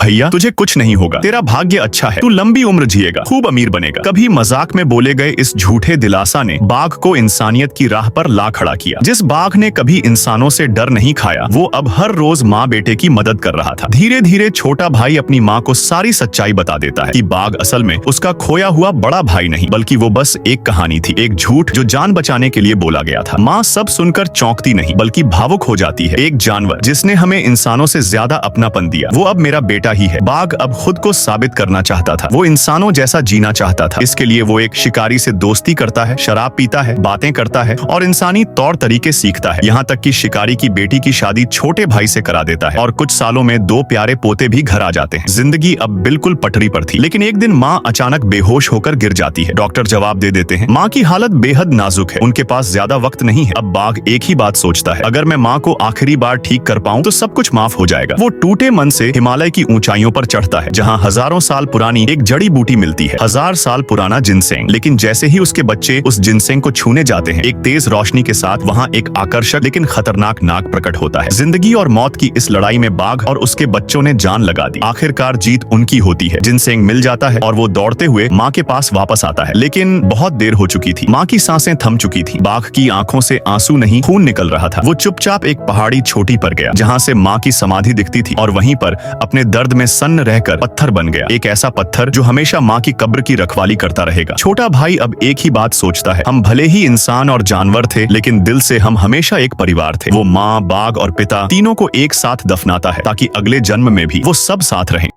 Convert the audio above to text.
भैया तुझे कुछ नहीं होगा, तेरा भाग्य अच्छा है, तू लंबी उम्र जिएगा, खूब अमीर बनेगा। कभी मजाक में बोले गए इस झूठे दिलासा ने बाघ को इंसानियत की राह पर ला खड़ा किया। जिस बाघ ने कभी इंसानों से डर नहीं खाया, वो अब हर रोज माँ बेटे की मदद कर रहा था। धीरे धीरे छोटा भाई अपनी माँ को सारी सच्चाई बता देता है कि बाघ असल में उसका खोया हुआ बड़ा भाई नहीं, बल्कि वो बस एक कहानी थी, एक झूठ जो जान बचाने के लिए बोला गया था। माँ सब सुनकर चौंकती नहीं बल्कि भावुक हो जाती है। एक जानवर जिसने हमें इंसानों से ज्यादा अपनापन दिया, वो अब मेरा बेटा ही है। बाघ अब खुद को साबित करना चाहता था, वो इंसानों जैसा जीना चाहता था। इसके लिए वो एक शिकारी से दोस्ती करता है, शराब पीता है, बातें करता है और इंसानी तौर तरीके सीखता है। यहाँ तक कि शिकारी की बेटी की शादी छोटे भाई से करा देता है और कुछ सालों में 2 प्यारे पोते भी घर आ जाते हैं। जिंदगी अब बिल्कुल पटरी पर थी, लेकिन एक दिन माँ अचानक बेहोश होकर गिर जाती है। डॉक्टर जवाब दे देते हैं माँ की हालत बेहद नाजुक है, उनके पास ज्यादा वक्त नहीं है। अब बाघ एक ही बात सोचता है, अगर मैं माँ को आखिरी बार ठीक कर पाऊँ तो सब कुछ माफ हो जाएगा। वो टूटे मन से हिमालय की ऊंचाइयों पर चढ़ता है, जहाँ हजारों साल पुरानी एक जड़ी बूटी मिलती है, 1000 साल पुराना जिनसेंग। लेकिन जैसे ही उसके बच्चे उस जिनसेंग को छूने जाते हैं, एक तेज रोशनी के साथ वहाँ एक आकर्षक लेकिन खतरनाक नाग प्रकट होता है। जिंदगी और मौत की इस लड़ाई में बाघ और उसके बच्चों ने जान लगा दी। आखिरकार जीत उनकी होती है, जिनसेंग मिल जाता है और वो दौड़ते हुए माँ के पास वापस आता है। लेकिन बहुत देर हो चुकी थी, माँ की सांसें थम चुकी थी, बाघ की आंखों से आंसू नहीं खून निकल रहा था। वो चुपचाप एक पहाड़ी चोटी पर गया जहाँ से माँ की समाधि दिखती थी और वहीं पर अपने दर्द में सन्न रहकर पत्थर बन गया, एक ऐसा पत्थर जो हमेशा माँ की कब्र की रखवाली करता रहेगा। छोटा भाई अब एक ही बात सोचता है, हम भले ही इंसान और जानवर थे, लेकिन दिल से हम हमेशा एक परिवार थे। वो माँ, बाघ और पिता तीनों को एक साथ दफनाता है ताकि अगले जन्म में भी वो सब साथ रहें।